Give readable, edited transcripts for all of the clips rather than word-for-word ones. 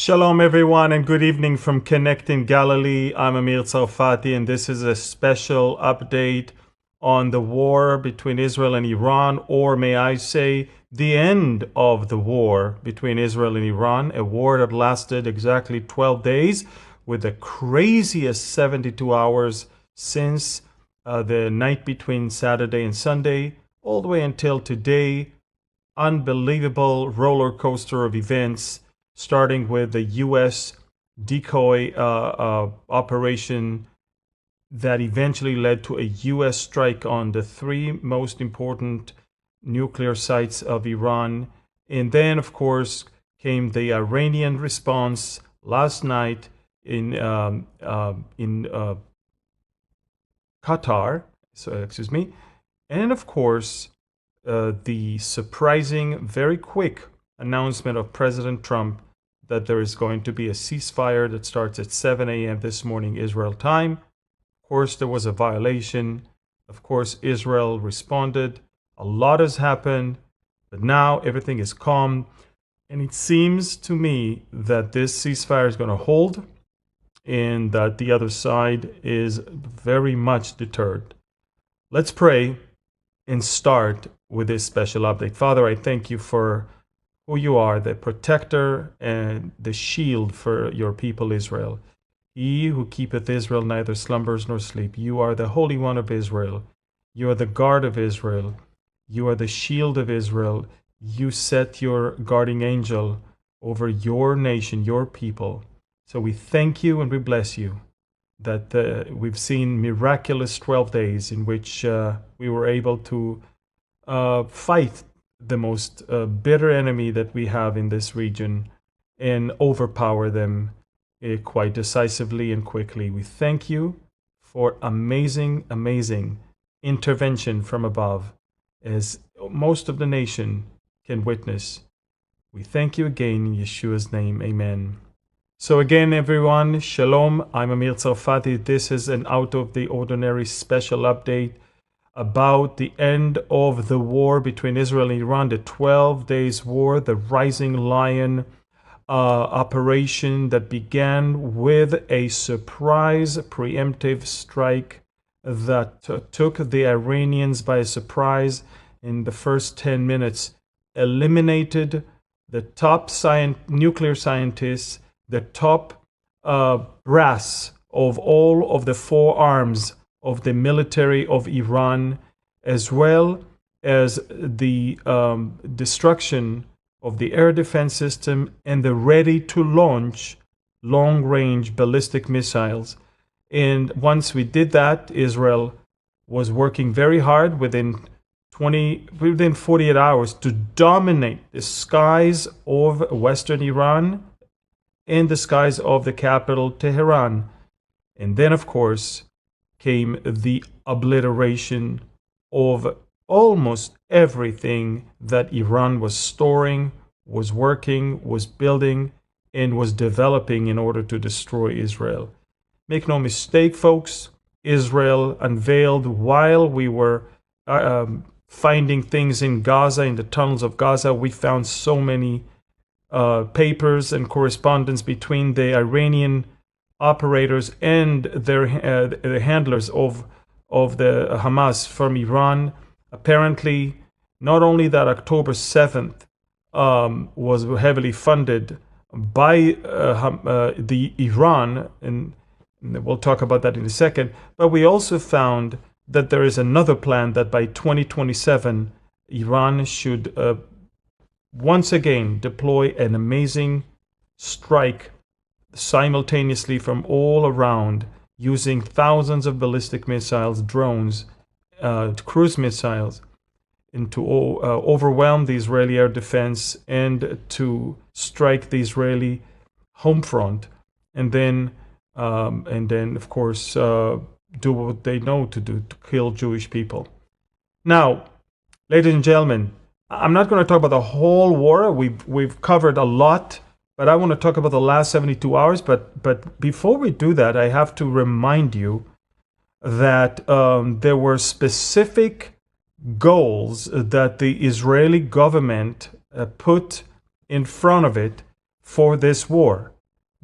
Shalom everyone and good evening from Connecting Galilee. I'm Amir Tsarfati and this is a special update on the war between Israel and Iran, or may I say the end of the war between Israel and Iran, a war that lasted exactly 12 days with the craziest 72 hours since the night between Saturday and Sunday all the way until today. Unbelievable roller coaster of events, starting with the U.S. decoy operation that eventually led to a U.S. strike on the three most important nuclear sites of Iran. And then, of course, came the Iranian response last night in Qatar. And of course, the surprising, very quick announcement of President Trump that there is going to be a ceasefire that starts at 7 a.m. this morning, Israel time. Of course, there was a violation. Of course, Israel responded. A lot has happened, but now everything is calm. And it seems to me that this ceasefire is going to hold and that the other side is very much deterred. Let's pray and start with this special update. Father, I thank you for who you are, the protector and the shield for your people Israel. He who keepeth Israel neither slumbers nor sleep. You are the Holy One of Israel. You are the guard of Israel. You are the shield of Israel. You set your guarding angel over your nation, your people. So we thank you and we bless you that we've seen miraculous 12 days in which we were able to fight the most bitter enemy that we have in this region and overpower them quite decisively and quickly. We thank you for amazing, amazing intervention from above, as most of the nation can witness. We thank you again in Yeshua's name. Amen. So again, everyone, shalom. I'm Amir Tsarfati. This is an out-of-the-ordinary special update about the end of the war between Israel and Iran, the 12 days war, the Rising Lion operation that began with a surprise preemptive strike that took the Iranians by surprise in the first 10 minutes, eliminated the top nuclear scientists, the top brass of all of the four arms of the military of Iran, as well as the destruction of the air defense system and the ready-to-launch long-range ballistic missiles. And once we did that, Israel was working very hard within 48 hours to dominate the skies of Western Iran and the skies of the capital, Tehran. And then, of course, came the obliteration of almost everything that Iran was storing, was working, was building, and was developing in order to destroy Israel. Make no mistake, folks, Israel unveiled while we were finding things in Gaza, in the tunnels of Gaza. We found so many papers and correspondence between the Iranian operators and their handlers of the Hamas from Iran. Apparently, not only that October 7th was heavily funded by the Iran, and we'll talk about that in a second, but we also found that there is another plan that by 2027, Iran should once again deploy an amazing strike simultaneously from all around, using thousands of ballistic missiles, drones, cruise missiles, and to overwhelm the Israeli air defense and to strike the Israeli home front, and then of course do what they know to do, to kill Jewish people. Now, ladies and gentlemen, I'm not going to talk about the whole war. We've covered a lot, but I want to talk about the last 72 hours. But before we do that, I have to remind you that there were specific goals that the Israeli government put in front of it for this war.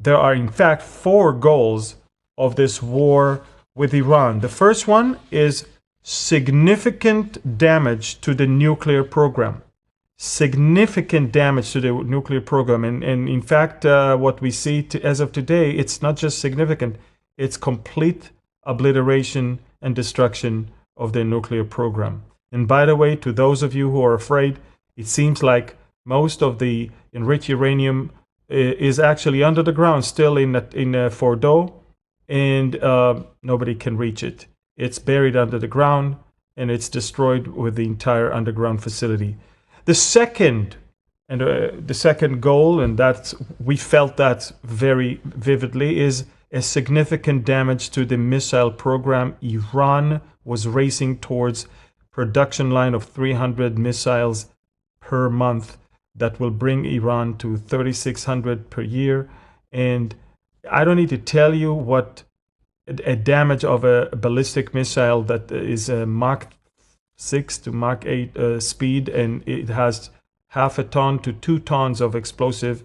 there are in fact 4 goals of this war with Iran. The first one is significant damage to the nuclear program. Significant damage to the nuclear program. And in fact, what we see as of today, it's not just significant, it's complete obliteration and destruction of the nuclear program. And by the way, to those of you who are afraid, it seems like most of the enriched uranium is actually under the ground, still in Fordo, and nobody can reach it. It's buried under the ground, and it's destroyed with the entire underground facility. The second goal, and that's, we felt that very vividly, is a significant damage to the missile program. Iran was racing towards production line of 300 missiles per month that will bring Iran to 3,600 per year. And I don't need to tell you what a damage of a ballistic missile that is a Mach 6 to Mach 8 speed, and it has half a ton to 2 tons of explosive.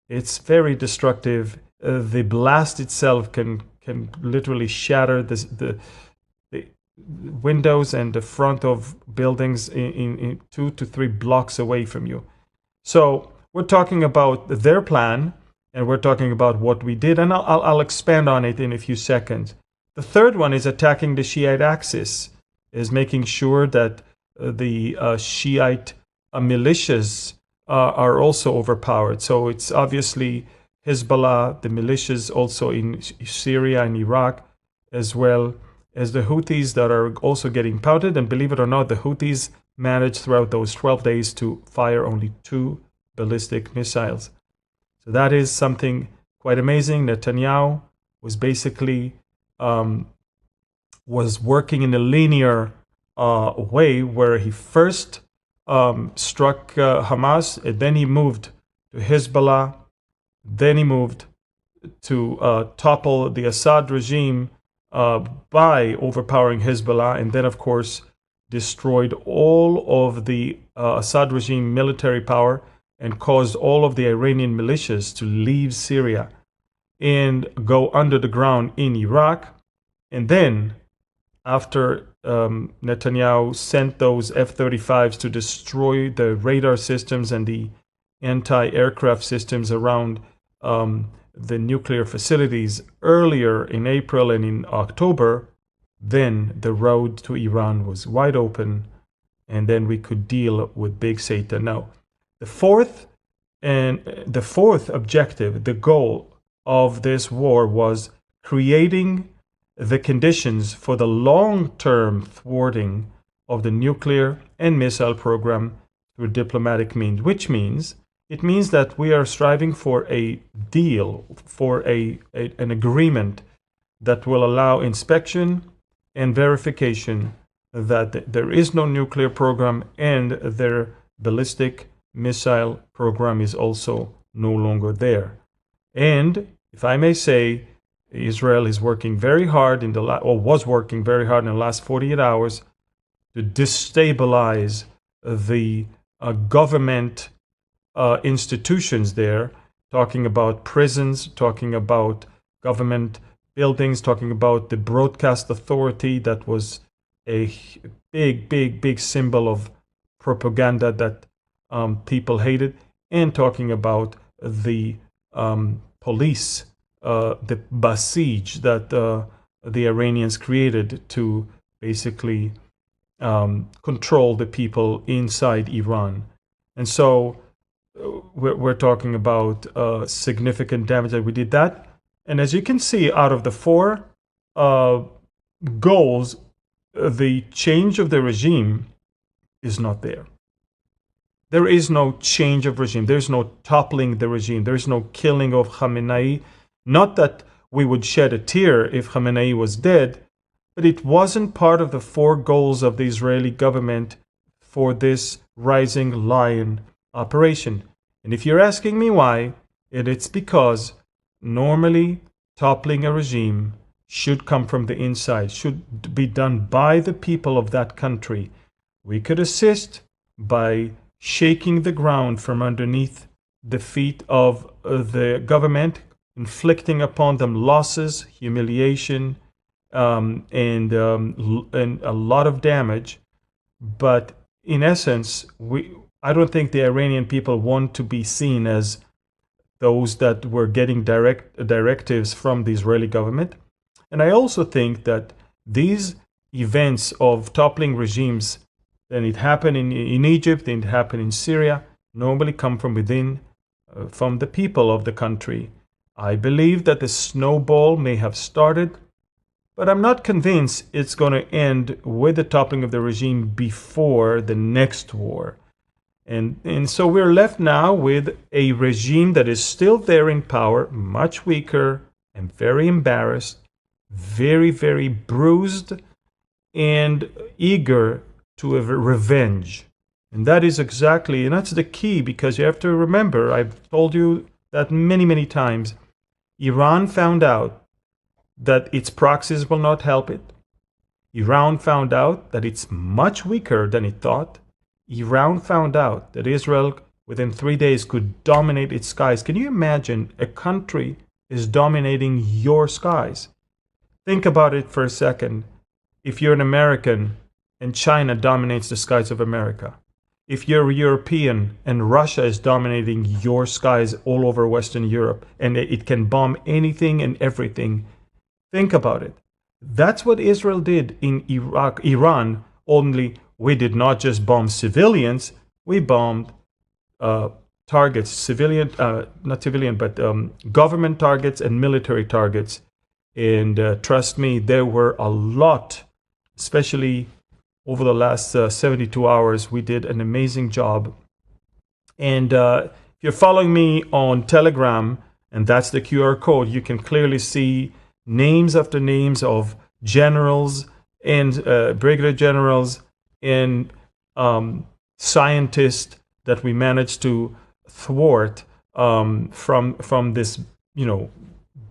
It's very destructive. The blast itself can literally shatter the windows and the front of buildings in 2 to 3 blocks away from you. So we're talking about their plan, and we're talking about what we did, and I'll expand on it in a few seconds. The third one is attacking the Shiite axis, is making sure that the Shiite militias are also overpowered. So it's obviously Hezbollah, the militias also in Syria and Iraq, as well as the Houthis that are also getting pouted. And believe it or not, the Houthis managed throughout those 12 days to fire only 2 ballistic missiles. So that is something quite amazing. Netanyahu was basically was working in a linear way, where he first struck Hamas, and then he moved to Hezbollah, then he moved to topple the Assad regime by overpowering Hezbollah, and then of course destroyed all of the Assad regime military power and caused all of the Iranian militias to leave Syria and go under the ground in Iraq. And then after Netanyahu sent those F-35s to destroy the radar systems and the anti-aircraft systems around the nuclear facilities earlier in April and in October, then the road to Iran was wide open, and then we could deal with Big Satan. Now, the fourth objective, the goal of this war, was creating the conditions for the long-term thwarting of the nuclear and missile program through diplomatic means, which means it means that we are striving for a deal, for an agreement that will allow inspection and verification that there is no nuclear program and their ballistic missile program is also no longer there. And if I may say, Israel is working very hard was working very hard in the last 48 hours to destabilize the government institutions there, talking about prisons, talking about government buildings, talking about the broadcast authority that was a big symbol of propaganda that people hated, and talking about the police, the besiege that the Iranians created to basically control the people inside Iran. And so we're talking about significant damage that we did that. And as you can see, out of the 4 goals, the change of the regime is not there. There is no change of regime. There's no toppling the regime. There's no killing of Khamenei. Not that we would shed a tear if Khamenei was dead, but it wasn't part of the 4 goals of the Israeli government for this Rising Lion operation. And if you're asking me why, it's because normally toppling a regime should come from the inside, should be done by the people of that country. We could assist by shaking the ground from underneath the feet of the government, inflicting upon them losses, humiliation, and a lot of damage. But in essence, I don't think the Iranian people want to be seen as those that were getting directives from the Israeli government. And I also think that these events of toppling regimes, then it happened in Egypt, then it happened in Syria, normally come from within, from the people of the country. I believe that the snowball may have started, but I'm not convinced it's going to end with the toppling of the regime before the next war. And so we're left now with a regime that is still there in power, much weaker and very embarrassed, very, very bruised, and eager to have revenge. And that is exactly, and that's the key, because you have to remember, I've told you that many, many times, Iran found out that its proxies will not help it. Iran found out that it's much weaker than it thought. Iran found out that Israel, within 3 days, could dominate its skies. Can you imagine a country is dominating your skies? Think about it for a second. If you're an American and China dominates the skies of America, if you're European and Russia is dominating your skies all over Western Europe, and it can bomb anything and everything, think about it. That's what Israel did in Iran, only we did not just bomb civilians, we bombed targets, civilian, not civilian, but government targets and military targets. And trust me, there were a lot, especially over the last 72 hours. We did an amazing job. And if you're following me on Telegram, and that's the QR code, you can clearly see names after names of generals and brigadier generals and scientists that we managed to thwart from this,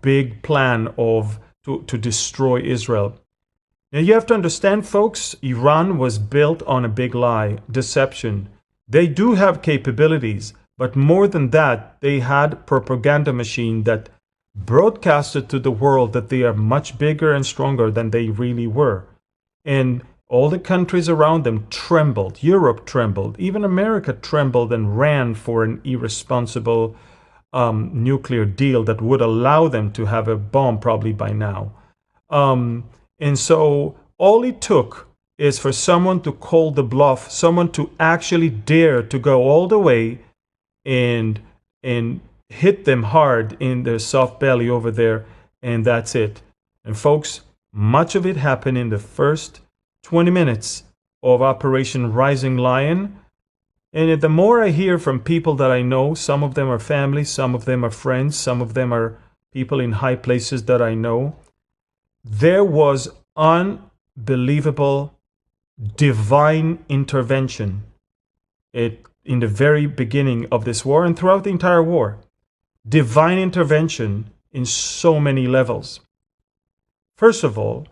big plan of to destroy Israel. Now you have to understand, folks, Iran was built on a big lie, deception. They do have capabilities, but more than that, they had propaganda machine that broadcasted to the world that they are much bigger and stronger than they really were. And all the countries around them trembled. Europe trembled. Even America trembled and ran for an irresponsible nuclear deal that would allow them to have a bomb probably by now. And so all it took is for someone to call the bluff, someone to actually dare to go all the way and hit them hard in their soft belly over there, and that's it. And folks, much of it happened in the first 20 minutes of Operation Rising Lion. And the more I hear from people that I know, some of them are family, some of them are friends, some of them are people in high places that I know, there was unbelievable divine intervention in the very beginning of this war and throughout the entire war. Divine intervention in so many levels. First of all,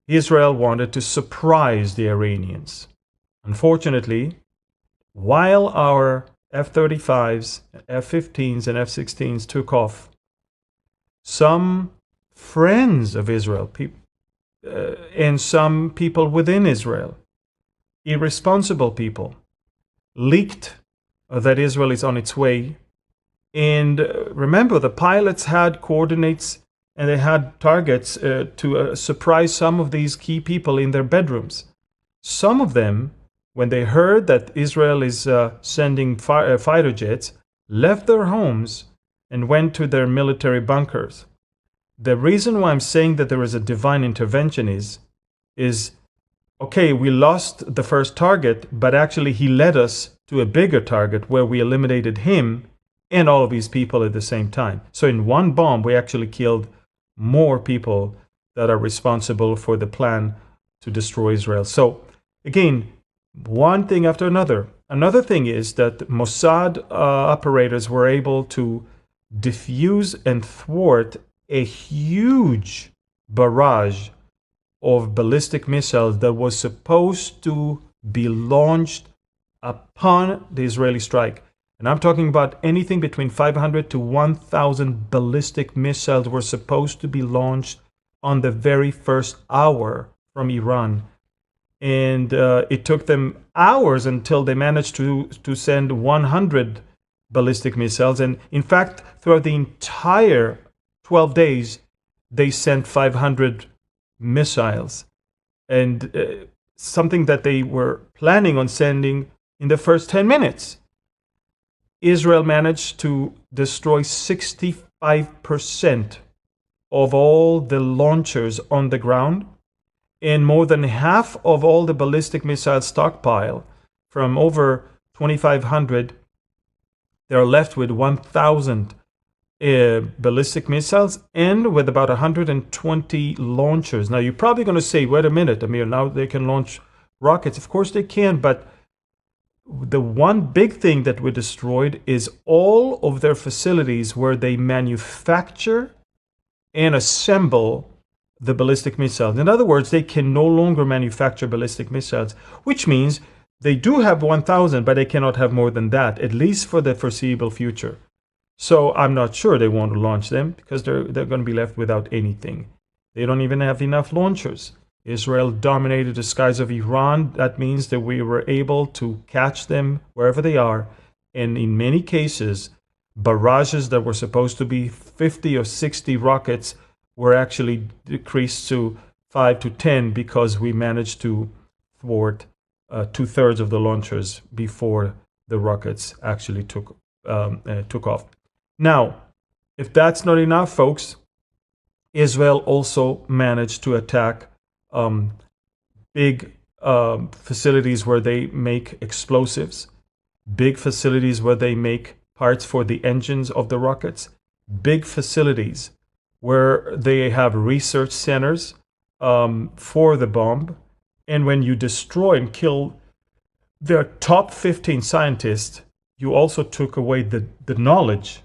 Israel wanted to surprise the Iranians. Unfortunately, while our F-35s, F-15s, and F-16s took off, some friends of Israel and some people within Israel, irresponsible people, leaked that Israel is on its way. And remember, the pilots had coordinates and they had targets to surprise some of these key people in their bedrooms. Some of them, when they heard that Israel is sending fighter jets, left their homes and went to their military bunkers. The reason why I'm saying that there is a divine intervention is okay, we lost the first target, but actually he led us to a bigger target where we eliminated him and all of these people at the same time. So in one bomb, we actually killed more people that are responsible for the plan to destroy Israel. So again, one thing after another. Another thing is that Mossad operators were able to diffuse and thwart a huge barrage of ballistic missiles that was supposed to be launched upon the Israeli strike. And I'm talking about anything between 500 to 1,000 ballistic missiles were supposed to be launched on the very first hour from Iran. And it took them hours until they managed to send 100 ballistic missiles. And in fact, throughout the entire 12 days, they sent 500 missiles. And something that they were planning on sending in the first 10 minutes. Israel managed to destroy 65% of all the launchers on the ground, and more than half of all the ballistic missile stockpile. From over 2,500, they're left with 1,000 ballistic missiles and with about 120 launchers. Now, you're probably going to say, wait a minute, Amir, now they can launch rockets. Of course they can, but the one big thing that we destroyed is all of their facilities where they manufacture and assemble the ballistic missiles. In other words, they can no longer manufacture ballistic missiles, which means they do have 1,000, but they cannot have more than that, at least for the foreseeable future. So I'm not sure they want to launch them because they're going to be left without anything. They don't even have enough launchers. Israel dominated the skies of Iran. That means that we were able to catch them wherever they are. And in many cases, barrages that were supposed to be 50 or 60 rockets were actually decreased to 5 to 10 because we managed to thwart 2/3 of the launchers before the rockets actually took off. Now, if that's not enough, folks, Israel also managed to attack big facilities where they make explosives, big facilities where they make parts for the engines of the rockets, big facilities where they have research centers for the bomb. And when you destroy and kill their top 15 scientists, you also took away the knowledge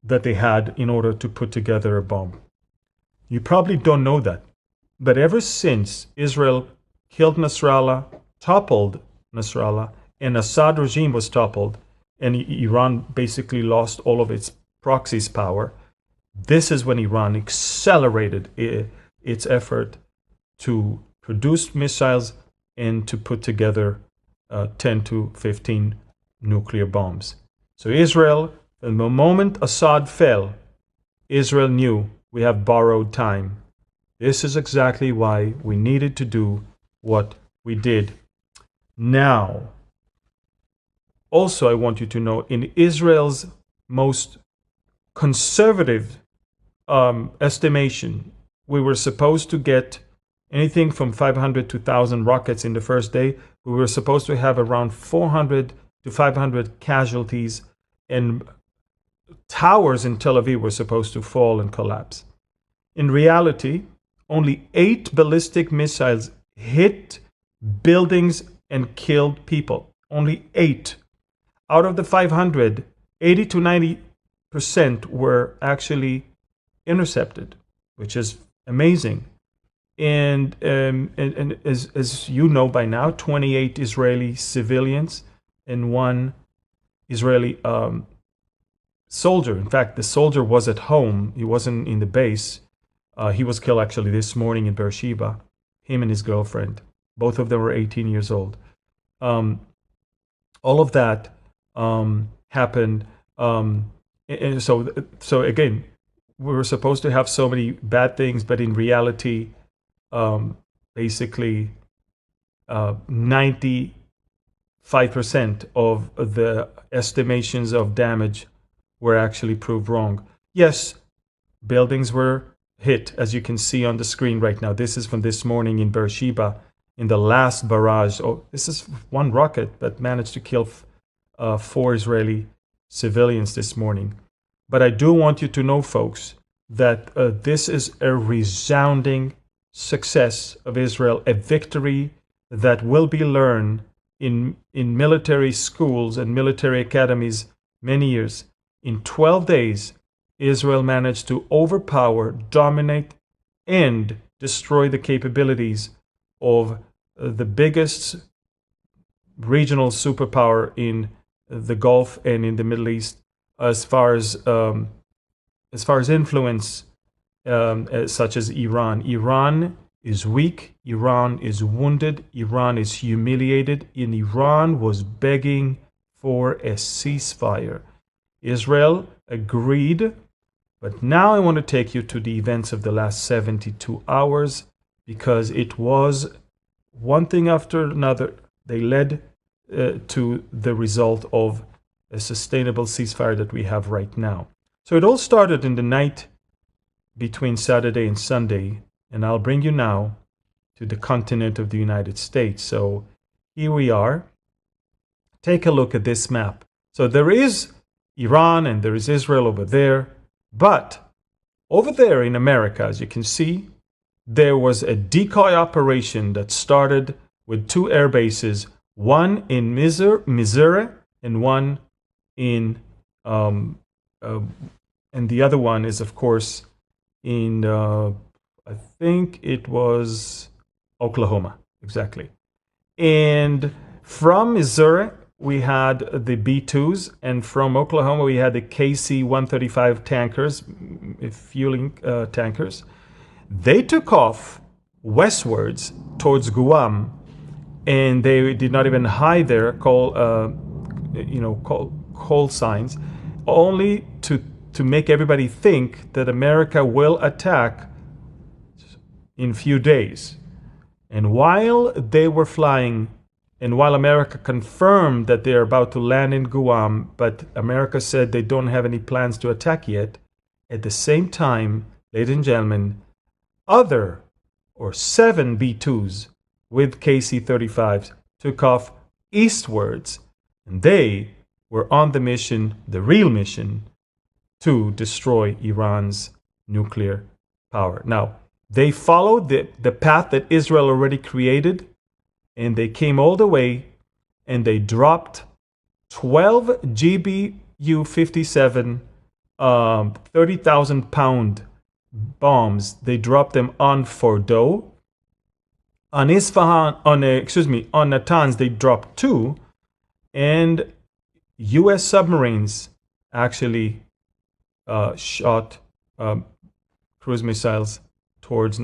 that they had in order to put together a bomb. You probably don't know that. But ever since Israel killed Nasrallah, toppled Nasrallah, and Assad regime was toppled, and Iran basically lost all of its proxies power, this is when Iran accelerated its effort to produce missiles and to put together 10 to 15 nuclear bombs. So Israel, from the moment Assad fell, Israel knew we have borrowed time. This is exactly why we needed to do what we did. Now, also I want you to know, in Israel's most conservative estimation, we were supposed to get anything from 500 to 1,000 rockets in the first day. We were supposed to have around 400 to 500 casualties, and towers in Tel Aviv were supposed to fall and collapse. In reality, only 8 ballistic missiles hit buildings and killed people. Only 8. Out of the 500, 80 to 90% were actually intercepted, which is amazing. And as you know by now, 28 Israeli civilians and 1 Israeli soldier. In fact, the soldier was at home. He wasn't in the base. He was killed actually this morning in Beersheba, him and his girlfriend. Both of them were 18 years old. All of that happened. And so again, we were supposed to have so many bad things, but in reality, basically 95% of the estimations of damage were actually proved wrong. Yes, buildings were hit, as you can see on the screen right now. This is from this morning in Beersheba, in the last barrage. Oh, this is one rocket that managed to kill 4 Israeli civilians this morning. But I do want you to know, folks, that this is a resounding success of Israel, a victory that will be learned in military schools and military academies many years. In 12 days, Israel managed to overpower, dominate, and destroy the capabilities of the biggest regional superpower in the Gulf and in the Middle East as far as influence, such as Iran. Iran is weak. Iran is wounded. Iran is humiliated. And Iran was begging for a ceasefire. Israel agreed. But now I want to take you to the events of the last 72 hours, because it was one thing after another. They led to the result of a sustainable ceasefire that we have right now. So it all started in the night between Saturday and Sunday, and I'll bring you now to the continent of the United States. So here we are. Take a look at this map. So there is Iran and there is Israel over there, but over there in America, as you can see, there was a decoy operation that started with 2 air bases, one in Missouri and one in and the other one is, of course, in I think it was Oklahoma, exactly. And from Missouri we had the B-2s, and from Oklahoma we had the KC-135 tankers, fueling tankers. They took off westwards towards Guam, and they did not even hide their call signs, only to make everybody think that America will attack in a few days. And while they were flying, and while America confirmed that they're about to land in Guam, but America said they don't have any plans to attack yet, at the same time, ladies and gentlemen, 7 B-2s with KC-35s took off eastwards, and they were on the mission, the real mission, to destroy Iran's nuclear power. Now, they followed the path that Israel already created, and they came all the way, and they dropped 12 GBU-57 30,000-pound bombs. They dropped them on Fordo. On Isfahan, on Natanz, they dropped 2, and U.S. submarines actually shot cruise missiles towards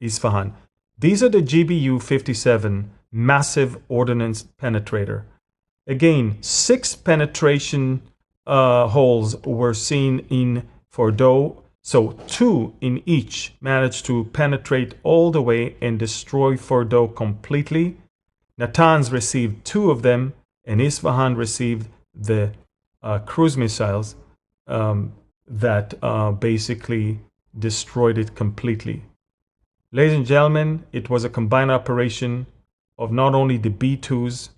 Isfahan. These are the GBU-57 massive ordnance penetrator. Again, 6 penetration holes were seen in Fordo, so 2 in each managed to penetrate all the way and destroy Fordo completely. Natanz received 2 of them, and Isfahan received the cruise missiles that basically destroyed it completely. Ladies and gentlemen, it was a combined operation of not only the B-2s,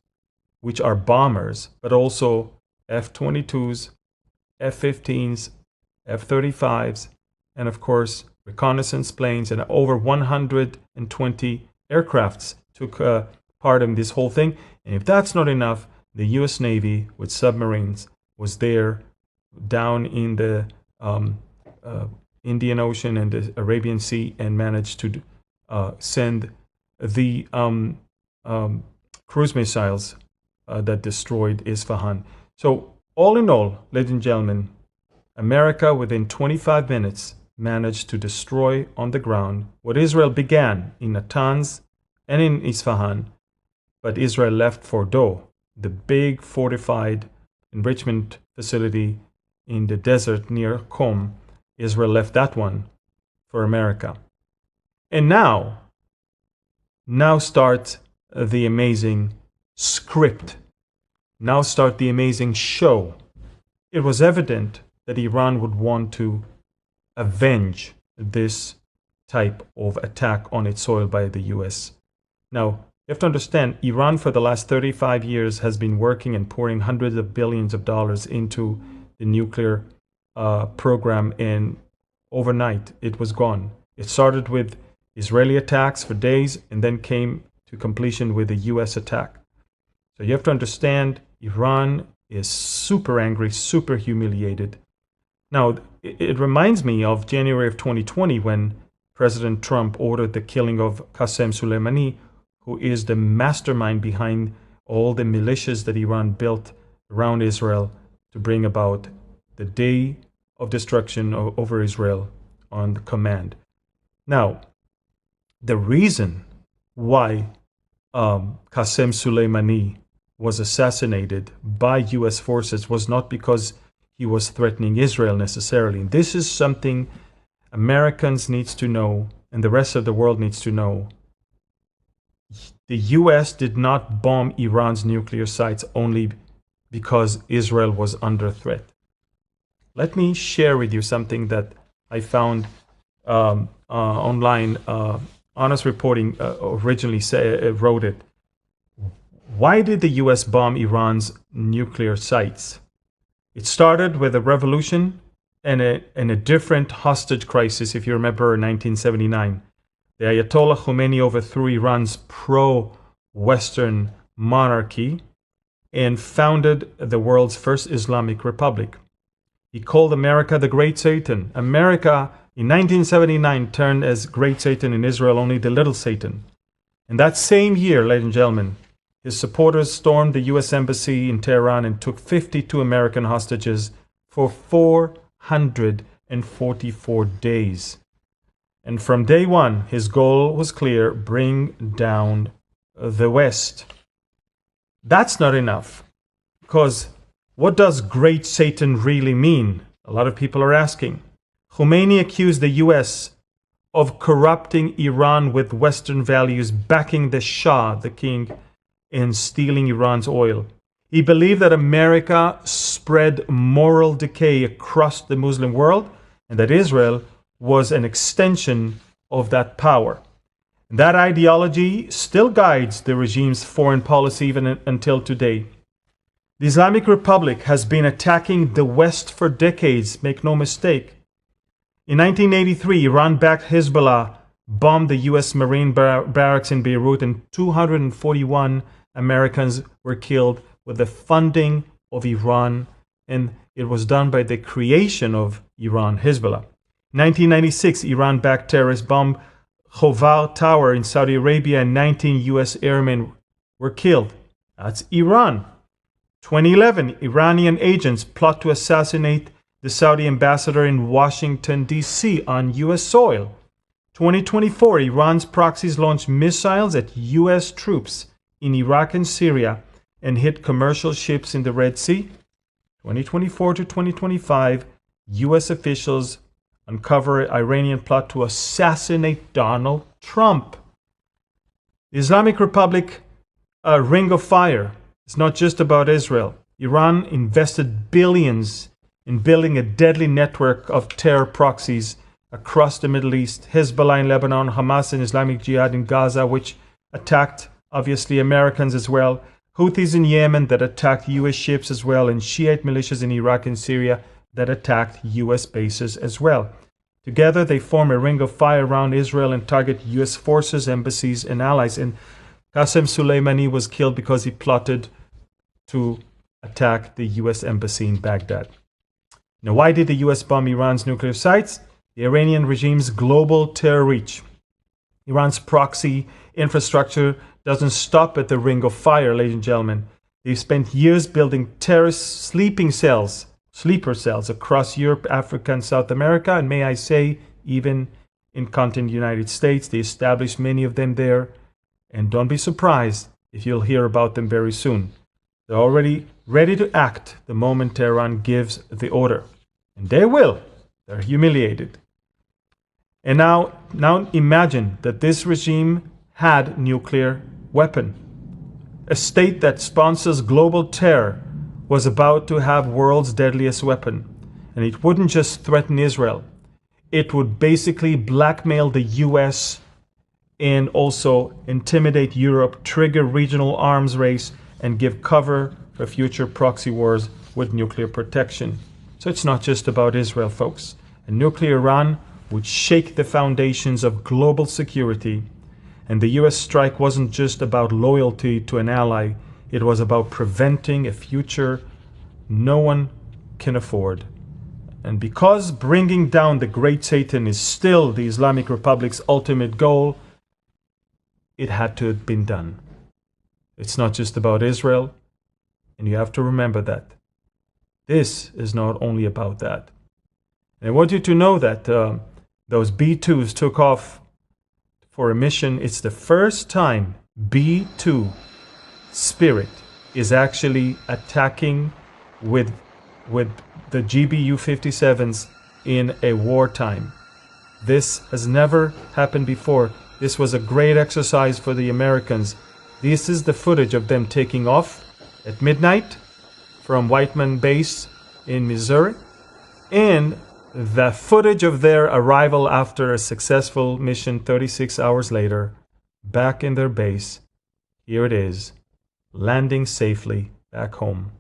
which are bombers, but also F-22s, F-15s, F-35s, and of course, reconnaissance planes, and over 120 aircrafts took part in this whole thing. And if that's not enough, the U.S. Navy with submarines was there down in the Indian Ocean and the Arabian Sea, and managed to send the cruise missiles that destroyed Isfahan. So all in all, ladies and gentlemen, America within 25 minutes managed to destroy on the ground what Israel began in Natanz and in Isfahan, but Israel left Fordo, the big fortified enrichment facility in the desert near Qom. Israel left that one for America. And now start the amazing script. Now start the amazing show. It was evident that Iran would want to avenge this type of attack on its soil by the US. Now, you have to understand, Iran for the last 35 years has been working and pouring hundreds of billions of dollars into the nuclear program, and overnight it was gone. It started with Israeli attacks for days and then came to completion with a US attack. So you have to understand, Iran is super angry, super humiliated. Now, it reminds me of January of 2020 when President Trump ordered the killing of Qasem Soleimani, who is the mastermind behind all the militias that Iran built around Israel to bring about the day of destruction over Israel on the command. Now, the reason why Qasem Soleimani was assassinated by U.S. forces was not because he was threatening Israel necessarily. This is something Americans needs to know and the rest of the world needs to know. The U.S. did not bomb Iran's nuclear sites only because Israel was under threat. Let me share with you something that I found online. Honest Reporting originally wrote it. Why did the U.S. bomb Iran's nuclear sites? It started with a revolution and a different hostage crisis, if you remember, in 1979. The Ayatollah Khomeini overthrew Iran's pro-Western monarchy and founded the world's first Islamic republic. He called America the Great Satan. America, in 1979, turned as Great Satan in Israel, only the Little Satan. In that same year, ladies and gentlemen, his supporters stormed the U.S. Embassy in Tehran and took 52 American hostages for 444 days. And from day one, his goal was clear: bring down the West. That's not enough, because what does Great Satan really mean? A lot of people are asking. Khomeini accused the U.S. of corrupting Iran with Western values, backing the Shah, the king, and stealing Iran's oil. He believed that America spread moral decay across the Muslim world and that Israel was an extension of that power. That ideology still guides the regime's foreign policy even until today. The Islamic Republic has been attacking the West for decades, make no mistake. In 1983, Iran-backed Hezbollah bombed the U.S. Marine barracks in Beirut, and 241 Americans were killed with the funding of Iran, and it was done by the creation of Iran, Hezbollah. In 1996, Iran-backed terrorists bombed Khovar Tower in Saudi Arabia, and 19 U.S. airmen were killed. That's Iran. 2011, Iranian agents plot to assassinate the Saudi ambassador in Washington, D.C. on U.S. soil. 2024, Iran's proxies launched missiles at U.S. troops in Iraq and Syria and hit commercial ships in the Red Sea. 2024 to 2025, U.S. officials uncover an Iranian plot to assassinate Donald Trump. The Islamic Republic, a ring of fire. It's not just about Israel. Iran invested billions in building a deadly network of terror proxies across the Middle East. Hezbollah in Lebanon, Hamas and Islamic Jihad in Gaza, which attacked, obviously, Americans as well. Houthis in Yemen that attacked U.S. ships as well, and Shiite militias in Iraq and Syria that attacked U.S. bases as well. Together, they form a ring of fire around Israel and target U.S. forces, embassies, and allies. And Qasem Soleimani was killed because he plotted to attack the U.S. embassy in Baghdad. Now, why did the U.S. bomb Iran's nuclear sites? The Iranian regime's global terror reach. Iran's proxy infrastructure doesn't stop at the ring of fire, ladies and gentlemen. They've spent years building terrorist sleeper cells across Europe, Africa, and South America, and may I say, even in continental United States. They established many of them there, and don't be surprised if you'll hear about them very soon. They're already ready to act the moment Tehran gives the order. And they will. They're humiliated. And now imagine that this regime had nuclear weapon. A state that sponsors global terror was about to have world's deadliest weapon. And it wouldn't just threaten Israel. It would basically blackmail the US and also intimidate Europe, trigger regional arms race, and give cover for future proxy wars with nuclear protection. So it's not just about Israel, folks. A nuclear Iran would shake the foundations of global security. And the US strike wasn't just about loyalty to an ally. It was about preventing a future no one can afford. And because bringing down the Great Satan is still the Islamic Republic's ultimate goal, it had to have been done. It's not just about Israel. And you have to remember that. This is not only about that. And I want you to know that those B-2s took off for a mission. It's the first time B-2 Spirit is actually attacking with the GBU-57s in a wartime. This has never happened before. This was a great exercise for the Americans. This is the footage of them taking off at midnight from Whiteman Base in Missouri, and the footage of their arrival after a successful mission 36 hours later, back in their base. Here it is, landing safely back home.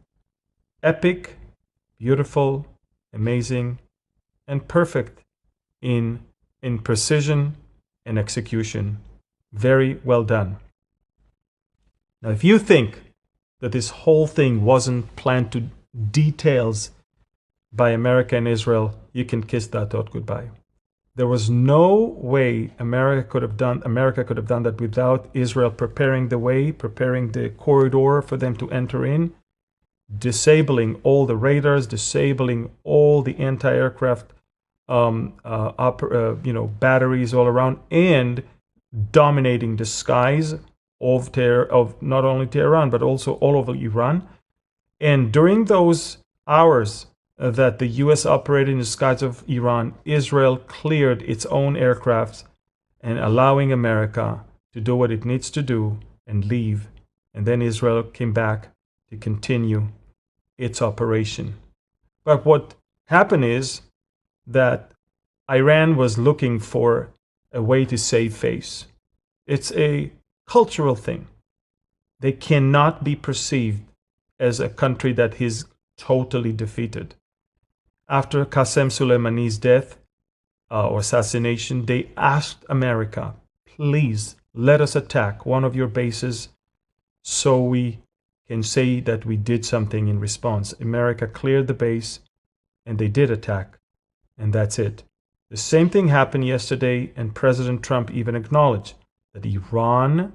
Epic, beautiful, amazing, and perfect in precision and execution. Very well done. Now, if you think that this whole thing wasn't planned to details by America and Israel, you can kiss that thought goodbye. There was no way America could have done that without Israel preparing the way, preparing the corridor for them to enter in, disabling all the radars, disabling all the anti-aircraft batteries all around, and dominating the skies of not only Tehran but also all over Iran. And during those hours that the U.S. operated in the skies of Iran, Israel cleared its own aircrafts and allowing America to do what it needs to do and leave. And then Israel came back to continue its operation. But what happened is that Iran was looking for a way to save face. It's a cultural thing. They cannot be perceived as a country that is totally defeated. After Qasem Soleimani's death or assassination, they asked America, please let us attack one of your bases so we can say that we did something in response. America cleared the base and they did attack, and that's it. The same thing happened yesterday, and President Trump even acknowledged that Iran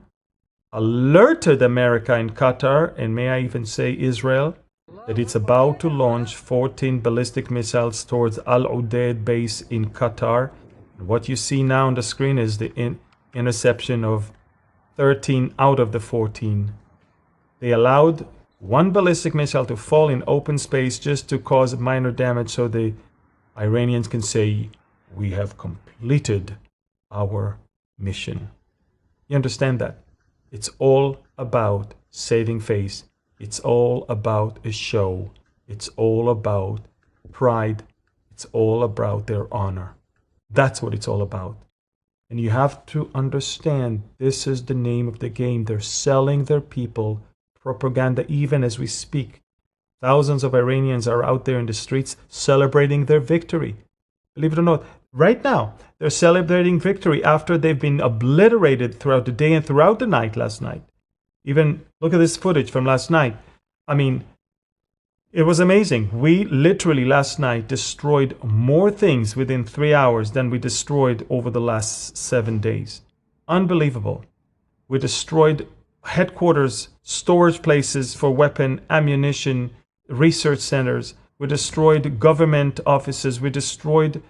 alerted America and Qatar, and may I even say Israel, that it's about to launch 14 ballistic missiles towards Al Udeid base in Qatar. And what you see now on the screen is the interception of 13 out of the 14. They allowed one ballistic missile to fall in open space just to cause minor damage so the Iranians can say, we have completed our mission. You understand that? It's all about saving face. It's all about a show. It's all about pride. It's all about their honor. That's what it's all about. And you have to understand, this is the name of the game. They're selling their people propaganda even as we speak. Thousands of Iranians are out there in the streets celebrating their victory. Believe it or not, right now, they're celebrating victory after they've been obliterated throughout the day and throughout the night last night. Even look at this footage from last night. I mean, it was amazing. We literally last night destroyed more things within 3 hours than we destroyed over the last 7 days. Unbelievable. We destroyed headquarters, storage places for weapon, ammunition, research centers. We destroyed government offices. We destroyed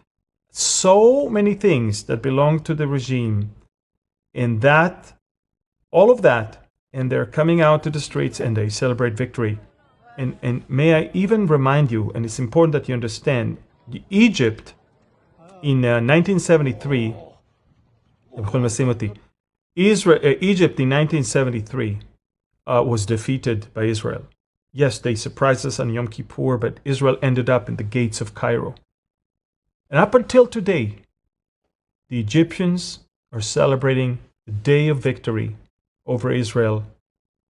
so many things that belong to the regime. In that, all of that, and they're coming out to the streets and they celebrate victory. And may I even remind you, and it's important that you understand, Egypt in 1973, Egypt in 1973 was defeated by Israel. Yes, they surprised us on Yom Kippur, but Israel ended up in the gates of Cairo. And up until today, the Egyptians are celebrating the day of victory over Israel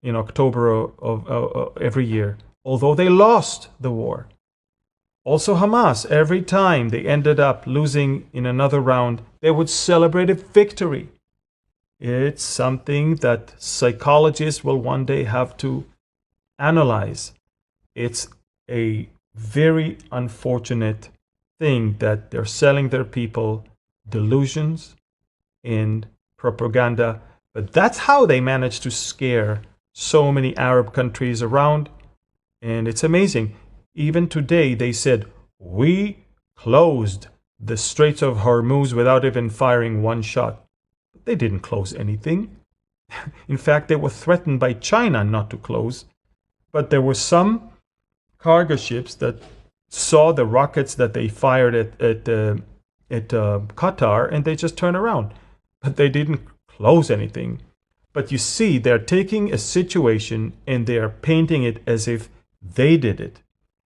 in October of every year, although they lost the war. Also Hamas, every time they ended up losing in another round, they would celebrate a victory. It's something that psychologists will one day have to analyze. It's a very unfortunate thing that they're selling their people delusions and propaganda. But that's how they manage to scare so many Arab countries around. And it's amazing. Even today, they said, we closed the Straits of Hormuz without even firing one shot. But they didn't close anything. In fact, they were threatened by China not to close. But there were some cargo ships that saw the rockets that they fired at Qatar, and they just turned around. But they didn't close anything. But you see, they're taking a situation and they are painting it as if they did it.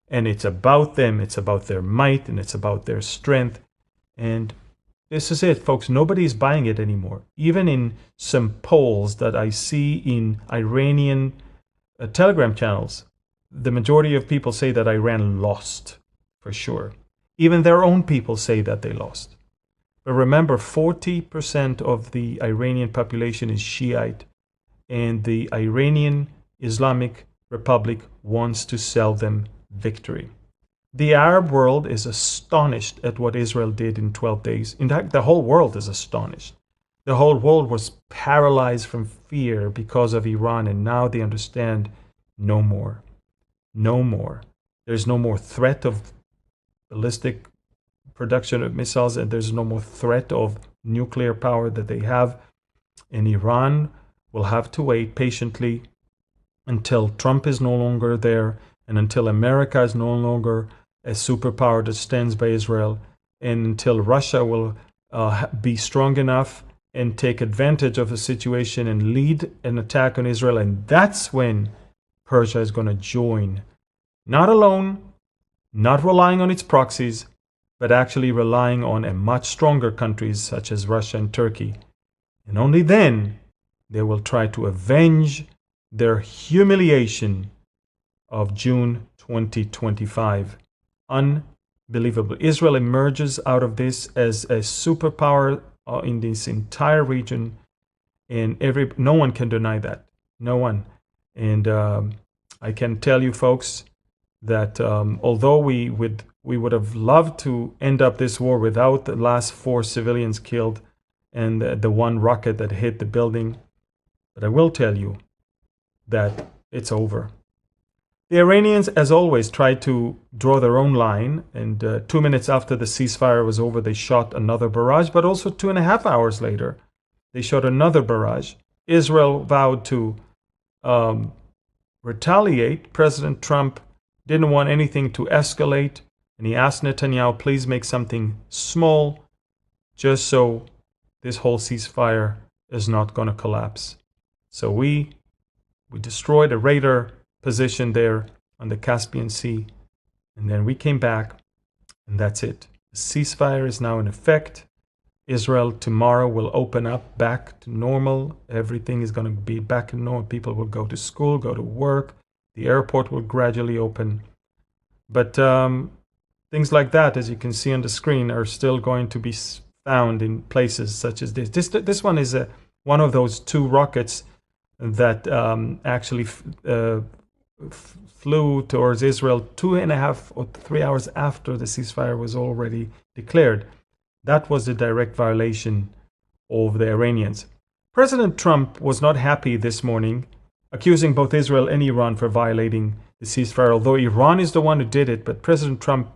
And it's about them, it's about their might, and it's about their strength. And this is it, folks. Nobody's buying it anymore. Even in some polls that I see in Iranian Telegram channels, the majority of people say that Iran lost, for sure. Even their own people say that they lost. But remember, 40% of the Iranian population is Shiite, and the Iranian Islamic Republic wants to sell them victory. The Arab world is astonished at what Israel did in 12 days. In fact, the whole world is astonished. The whole world was paralyzed from fear because of Iran, and now they understand no more. No more. There's no more threat of ballistic production of missiles, and there's no more threat of nuclear power that they have. And Iran will have to wait patiently until Trump is no longer there, and until America is no longer a superpower that stands by Israel, and until Russia will be strong enough and take advantage of the situation and lead an attack on Israel. And that's when Persia is going to join. Not alone, not relying on its proxies, but actually relying on a much stronger countries such as Russia and Turkey. And only then they will try to avenge their humiliation of June 2025. Unbelievable. Israel emerges out of this as a superpower in this entire region, and no one can deny that. No one. And I can tell you, folks, that although we would have loved to end up this war without the last 4 civilians killed and the one rocket that hit the building, but I will tell you that it's over. The Iranians, as always, tried to draw their own line, and 2 minutes after the ceasefire was over, they shot another barrage, but also 2.5 hours later, they shot another barrage. Israel vowed to retaliate. President Trump didn't want anything to escalate, and he asked Netanyahu, please make something small, just so this whole ceasefire is not going to collapse. So we destroyed a radar position there on the Caspian Sea, and then we came back, and that's it. The ceasefire is now in effect. Israel tomorrow will open up back to normal. Everything is going to be back to normal. People will go to school, go to work. The airport will gradually open. But things like that, as you can see on the screen, are still going to be found in places such as this. This one is one of those 2 rockets that actually flew towards Israel 2.5 or 3 hours after the ceasefire was already declared. That was a direct violation of the Iranians. President Trump was not happy this morning, accusing both Israel and Iran for violating the ceasefire, although Iran is the one who did it. But President Trump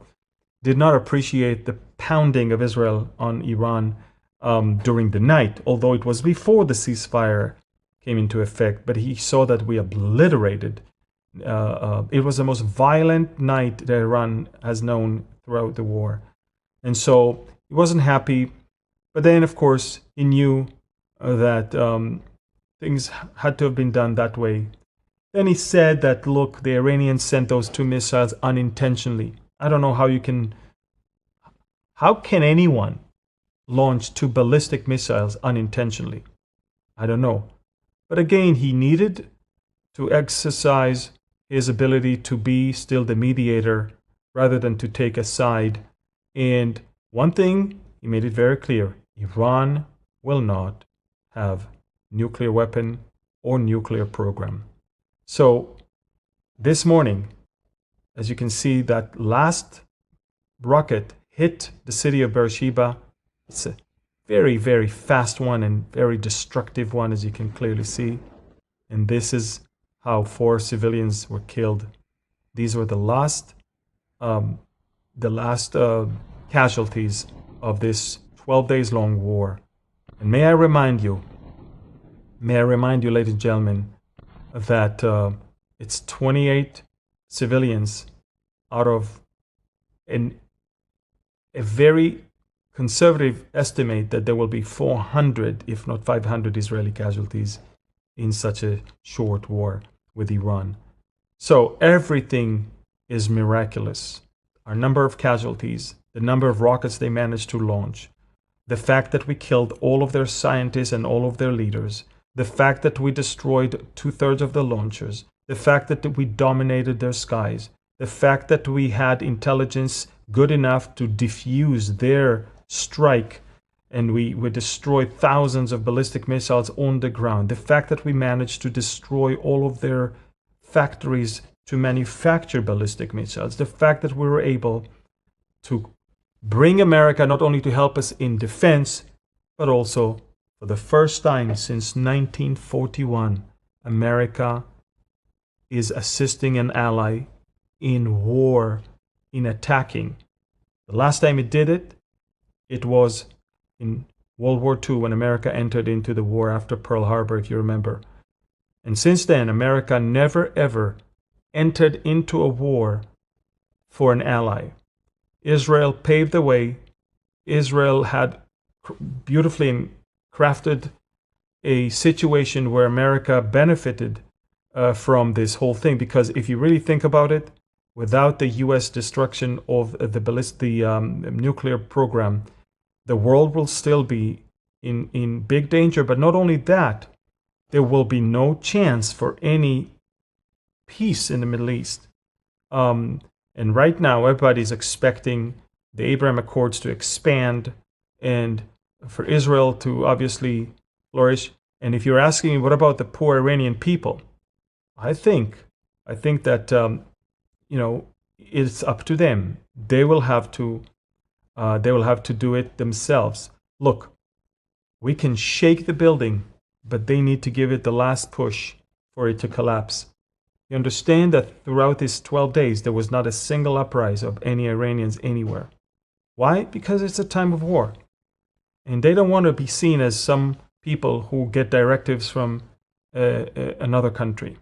did not appreciate the pounding of Israel on Iran during the night, although it was before the ceasefire came into effect. But he saw that we obliterated. It was the most violent night that Iran has known throughout the war. And so he wasn't happy. But then, of course, he knew that things had to have been done that way. Then he said that, look, the Iranians sent those 2 missiles unintentionally. I don't know how can anyone launch 2 ballistic missiles unintentionally? I don't know. But again, he needed to exercise his ability to be still the mediator rather than to take a side. And one thing, he made it very clear: Iran will not have nuclear weapon or nuclear program. So this morning, as you can see, that last rocket hit the city of Beersheba. It's a very, very fast one and very destructive one, as you can clearly see. And this is how 4 civilians were killed. These were the last casualties of this 12 days long war. And may I remind you, ladies and gentlemen, that it's 28 civilians out of a very conservative estimate that there will be 400, if not 500 Israeli casualties in such a short war with Iran. So everything is miraculous. Our number of casualties, the number of rockets they managed to launch, the fact that we killed all of their scientists and all of their leaders, the fact that we destroyed 2/3 of the launchers, the fact that we dominated their skies, the fact that we had intelligence good enough to defuse their strike and we destroyed thousands of ballistic missiles on the ground, the fact that we managed to destroy all of their factories to manufacture ballistic missiles, the fact that we were able to bring America not only to help us in defense, but also for the first time since 1941, America is assisting an ally in war, in attacking. The last time it did it, it was in World War II when America entered into the war after Pearl Harbor, if you remember. And since then, America never ever entered into a war for an ally. Israel paved the way. Israel had beautifully crafted a situation where America benefited from this whole thing. Because if you really think about it, without the U.S. destruction of the nuclear program, the world will still be in big danger. But not only that, there will be no chance for any peace in the Middle East. And right now, everybody's expecting the Abraham Accords to expand and for Israel to obviously flourish. And if you're asking me, what about the poor Iranian people? I think that it's up to them. They will have to do it themselves. Look, we can shake the building, but they need to give it the last push for it to collapse. You understand that throughout these 12 days, there was not a single uprising of any Iranians anywhere. Why? Because it's a time of war. And they don't want to be seen as some people who get directives from another country.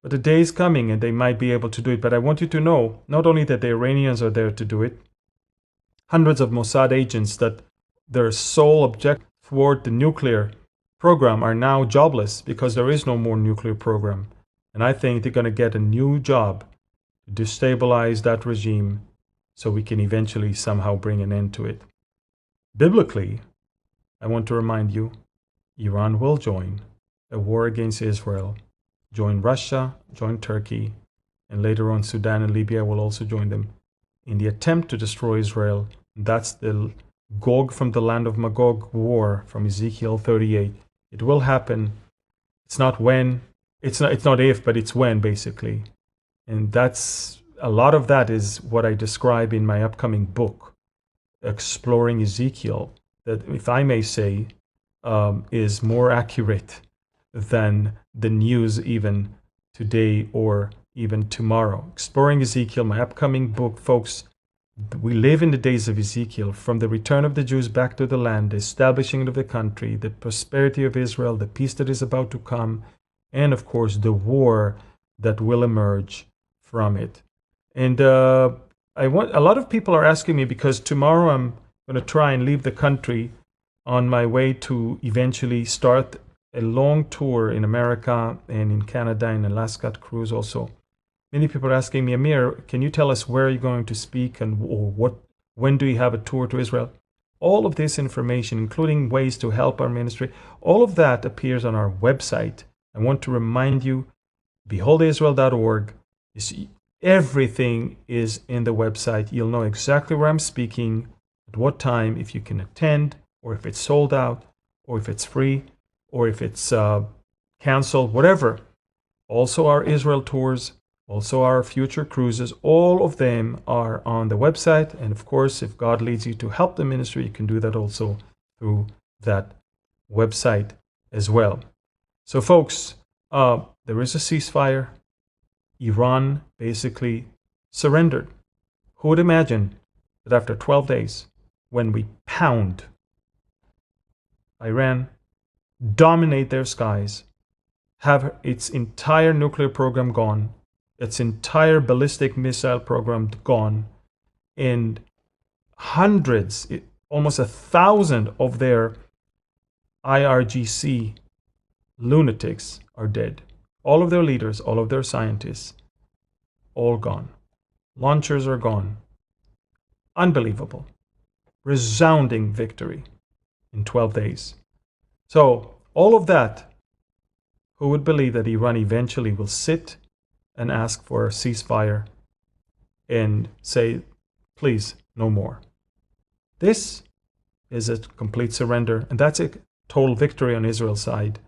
But the day is coming and they might be able to do it. But I want you to know, not only that the Iranians are there to do it, hundreds of Mossad agents that their sole objective toward the nuclear program are now jobless because there is no more nuclear program. And I think they're going to get a new job to destabilize that regime so we can eventually somehow bring an end to it. Biblically, I want to remind you, Iran will join a war against Israel, join Russia, join Turkey, and later on Sudan and Libya will also join them in the attempt to destroy Israel. That's the Gog from the land of Magog war from Ezekiel 38. It will happen. It's not when, it's not if, but it's when, basically. And that's a lot of that is what I describe in my upcoming book, Exploring Ezekiel, that, if I may say, is more accurate than the news even today or even tomorrow. Exploring Ezekiel, my upcoming book, folks. We live in the days of Ezekiel, from the return of the Jews back to the land, the establishing of the country, the prosperity of Israel, the peace that is about to come, and of course the war that will emerge from it. And a lot of people are asking me, because tomorrow I'm going to try and leave the country on my way to eventually start a long tour in America and in Canada and Alaska cruise also. Many people are asking me, Amir, can you tell us where you're going to speak and when do you have a tour to Israel? All of this information, including ways to help our ministry, all of that appears on our website. I want to remind you, beholdisrael.org. Everything is in the website. You'll know exactly where I'm speaking, at what time, if you can attend, or if it's sold out, or if it's free, or if it's canceled, whatever. Also our Israel tours, also our future cruises, all of them are on the website. And of course, if God leads you to help the ministry, you can do that also through that website as well. So folks, there is a ceasefire. Iran basically surrendered. Who would imagine that after 12 days, when we pound Iran, dominate their skies, have its entire nuclear program gone, its entire ballistic missile program gone, and hundreds, almost 1,000 of their IRGC lunatics are dead. All of their leaders, all of their scientists, all gone. Launchers are gone. Unbelievable. Resounding victory in 12 days. So, all of that, who would believe that Iran eventually will sit and ask for a ceasefire and say, please, no more. This is a complete surrender, and that's a total victory on Israel's side.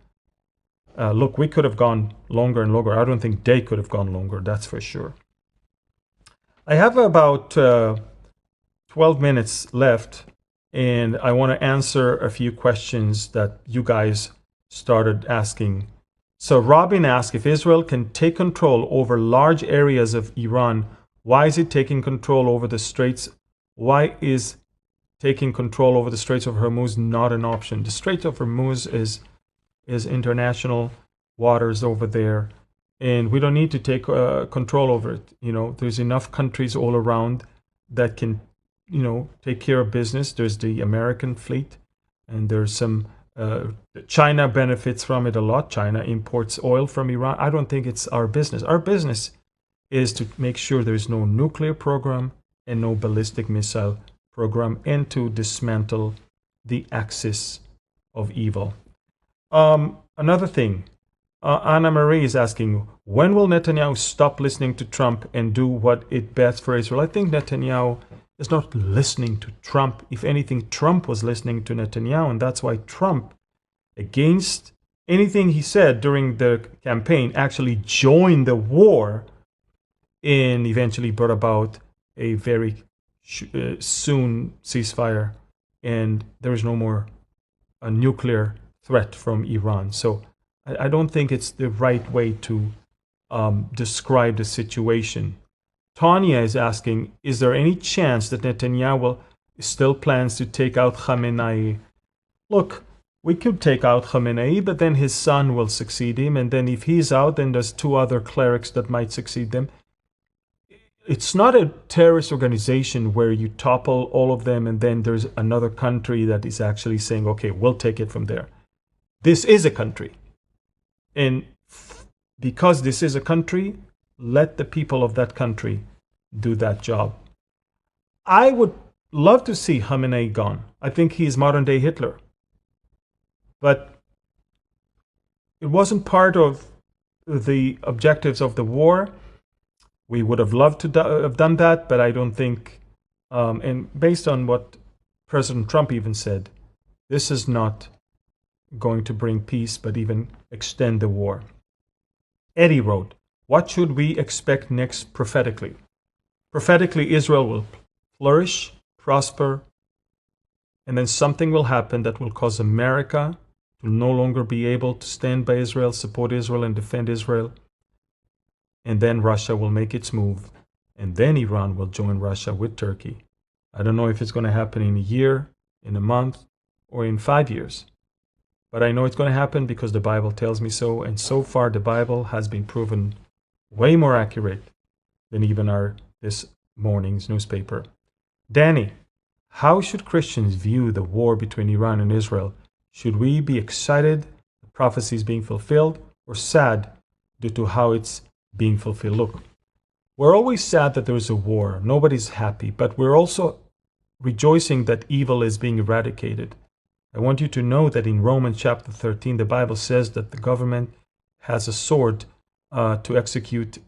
Look, we could have gone longer and longer. I don't think they could have gone longer, that's for sure. I have about 12 minutes left, and I want to answer a few questions that you guys started asking. So Robin asked, if Israel can take control over large areas of Iran, why is it taking control over the Straits? Why is taking control over the Straits of Hormuz not an option? The Straits of Hormuz is international waters over there, and we don't need to take control over it. You know, there's enough countries all around that can, you know, take care of business. There's the American fleet, and there's some China benefits from it a lot. China imports oil from Iran. I don't think it's our business. Our business is to make sure there's no nuclear program and no ballistic missile program, and to dismantle the axis of evil. Another thing, Anna Marie is asking, when will Netanyahu stop listening to Trump and do what it best for Israel? I think Netanyahu is not listening to Trump. If anything, Trump was listening to Netanyahu, and that's why Trump, against anything he said during the campaign, actually joined the war and eventually brought about a very soon ceasefire, and there is no more a nuclear threat from Iran. So I don't think it's the right way to describe the situation. Tanya is asking, is there any chance that Netanyahu still plans to take out Khamenei? Look, we could take out Khamenei, but then his son will succeed him, and then if he's out, then there's two other clerics that might succeed them. It's not a terrorist organization where you topple all of them and then there's another country that is actually saying, okay, we'll take it from there. This is a country. And because this is a country, let the people of that country do that job. I would love to see Khamenei gone. I think he is modern day Hitler. But it wasn't part of the objectives of the war. We would have loved to have done that, but I don't think, and based on what President Trump even said, this is not going to bring peace, but even extend the war. Eddie wrote, what should we expect next prophetically? Prophetically, Israel will flourish, prosper, and then something will happen that will cause America to no longer be able to stand by Israel, support Israel, and defend Israel. And then Russia will make its move, and then Iran will join Russia with Turkey. I don't know if it's going to happen in a year, in a month, or in 5 years. But I know it's going to happen because the Bible tells me so, and so far the Bible has been proven way more accurate than even this morning's newspaper. Danny, how should Christians view the war between Iran and Israel? Should we be excited the prophecy is being fulfilled, or sad due to how it's being fulfilled? Look, we're always sad that there's a war. Nobody's happy, but we're also rejoicing that evil is being eradicated. I want you to know that in Romans chapter 13, the Bible says that the government has a sword to execute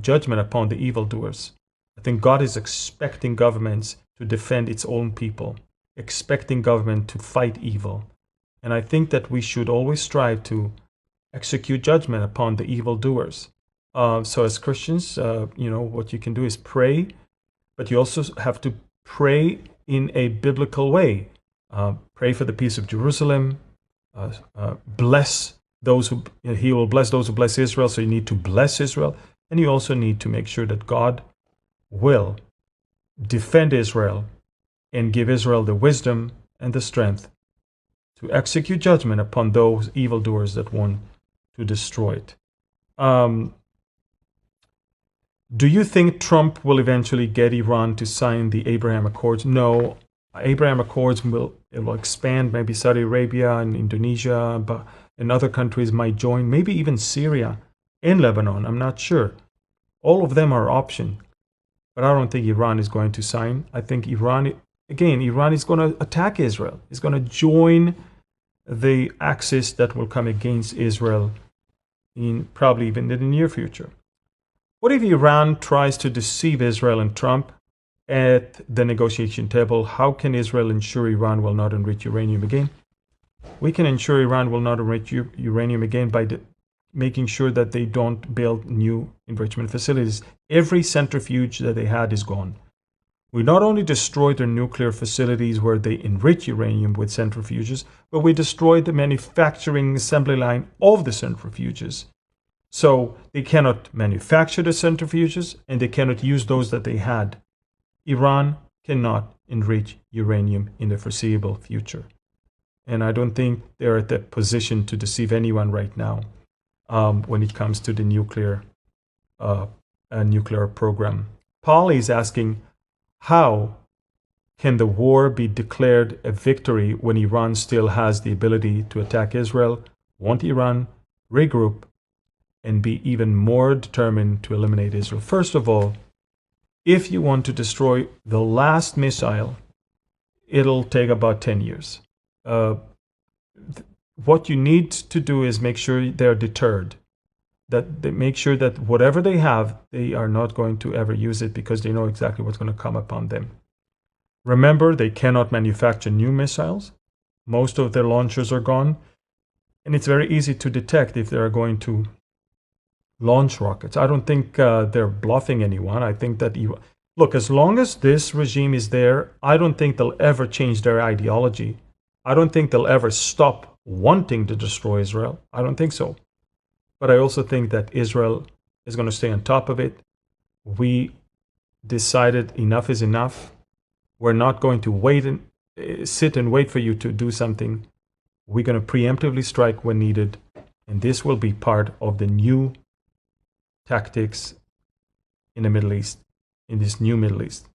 judgment upon the evildoers. I think God is expecting governments to defend its own people, expecting government to fight evil. And I think that we should always strive to execute judgment upon the evildoers. So as Christians, what you can do is pray, but you also have to pray in a biblical way. Pray for the peace of Jerusalem, bless he will bless those who bless Israel. So you need to bless Israel. And you also need to make sure that God will defend Israel and give Israel the wisdom and the strength to execute judgment upon those evildoers that want to destroy it. Do you think Trump will eventually get Iran to sign the Abraham Accords? No. Abraham Accords will expand. Maybe Saudi Arabia and Indonesia and other countries might join. Maybe even Syria and Lebanon. I'm not sure. All of them are option. But I don't think Iran is going to sign. I think Iran is going to attack Israel. It's going to join the axis that will come against Israel probably even in the near future. What if Iran tries to deceive Israel and Trump at the negotiation table? How can Israel ensure Iran will not enrich uranium again? We can ensure Iran will not enrich uranium again by making sure that they don't build new enrichment facilities. Every centrifuge that they had is gone. We not only destroyed their nuclear facilities where they enrich uranium with centrifuges, but we destroyed the manufacturing assembly line of the centrifuges. So they cannot manufacture the centrifuges and they cannot use those that they had. Iran cannot enrich uranium in the foreseeable future. And I don't think they're at that position to deceive anyone right now when it comes to the nuclear program. Paul is asking, how can the war be declared a victory when Iran still has the ability to attack Israel? Won't Iran regroup and be even more determined to eliminate Israel? First of all, if you want to destroy the last missile, it'll take about 10 years. What you need to do is make sure they're deterred. That they make sure that whatever they have, they are not going to ever use it because they know exactly what's going to come upon them. Remember, they cannot manufacture new missiles. Most of their launchers are gone. And it's very easy to detect if they're going to launch rockets. I don't think they're bluffing anyone. I think that, look, as long as this regime is there, I don't think they'll ever change their ideology. I don't think they'll ever stop wanting to destroy Israel. I don't think so. But I also think that Israel is going to stay on top of it. We decided enough is enough. We're not going to wait and sit and wait for you to do something. We're going to preemptively strike when needed. And this will be part of the new tactics in the Middle East, in this new Middle East.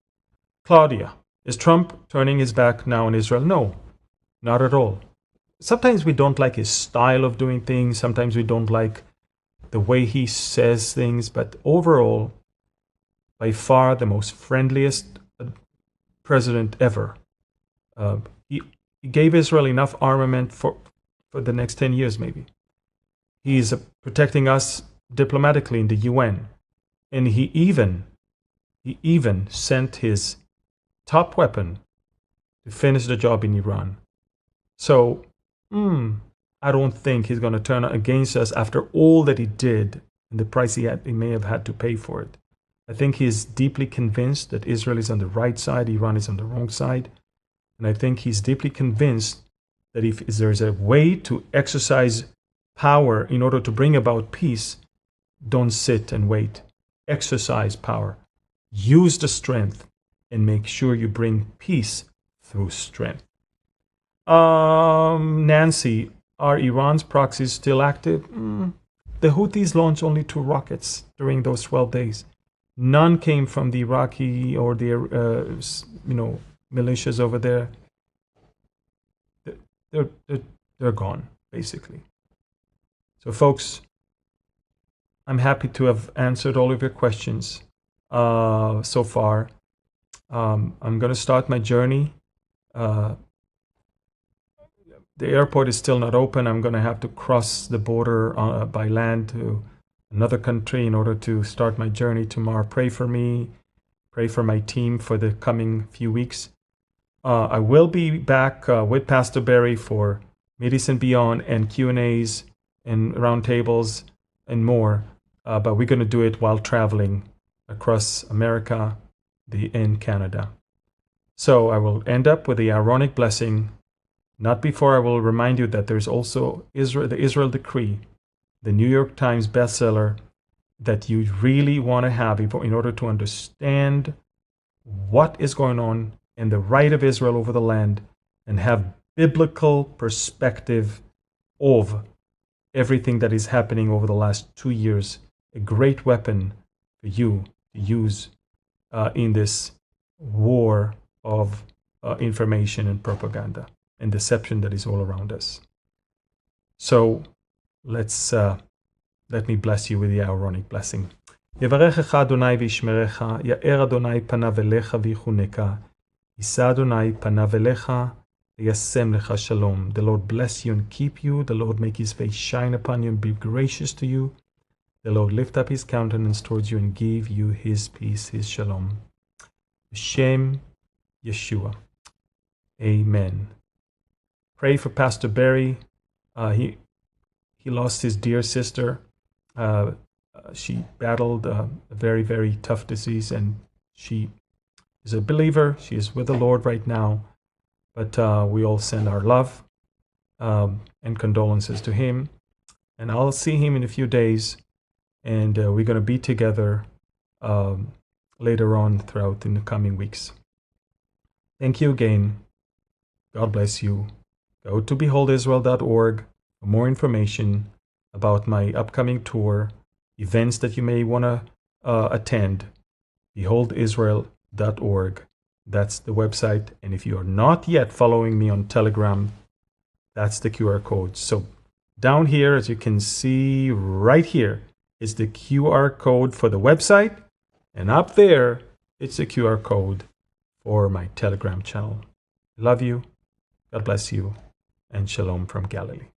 Claudia, is Trump turning his back now on Israel? No, not at all. Sometimes we don't like his style of doing things. Sometimes we don't like the way he says things. But overall, by far the most friendliest president ever. He gave Israel enough armament for the next 10 years, maybe. He's protecting us diplomatically in the UN. And he even sent his top weapon to finish the job in Iran. So, I don't think he's going to turn against us after all that he did and the price he may have had to pay for it. I think he is deeply convinced that Israel is on the right side, Iran is on the wrong side. And I think he's deeply convinced that if there's a way to exercise power in order to bring about peace, don't sit and wait. Exercise power. Use the strength and make sure you bring peace through strength. Nancy, are Iran's proxies still active? The Houthis launched only 2 rockets during those 12 days. None came from the Iraqi or the militias over there. They're gone, basically. So, folks, I'm happy to have answered all of your questions so far. I'm going to start my journey. The airport is still not open. I'm going to have to cross the border by land to another country in order to start my journey tomorrow. Pray for me. Pray for my team for the coming few weeks. I will be back with Pastor Barry for Medicine Beyond and Q&As and roundtables and more. But we're going to do it while traveling across America and Canada. So I will end up with the ironic blessing. Not before I will remind you that there's also the Israel Decree, the New York Times bestseller, that you really want to have in order to understand what is going on and the right of Israel over the land, and have biblical perspective of everything that is happening over the last 2 years. A great weapon for you to use in this war of information and propaganda and deception that is all around us. So let me bless you with the Aaronic blessing. יברכך אדוני וישמרך, יאר אדוני פניו אליך ויחונך, יישא אדוני פניו אליך וישם לך שלום. The Lord bless you and keep you. The Lord make his face shine upon you and be gracious to you. The Lord lift up his countenance towards you and give you his peace, his shalom. B'Shem Yeshua. Amen. Pray for Pastor Barry. He lost his dear sister. She battled a very, very tough disease, and she is a believer. She is with the Lord right now. But we all send our love and condolences to him. And I'll see him in a few days, and we're going to be together later on throughout in the coming weeks. Thank you again. God bless you. Go to beholdisrael.org for more information about my upcoming tour, events that you may want to attend. Beholdisrael.org. That's the website. And if you are not yet following me on Telegram, that's the QR code. So down here, as you can see right here, is the QR code for the website. And up there, it's the QR code for my Telegram channel. Love you. God bless you. And shalom from Galilee.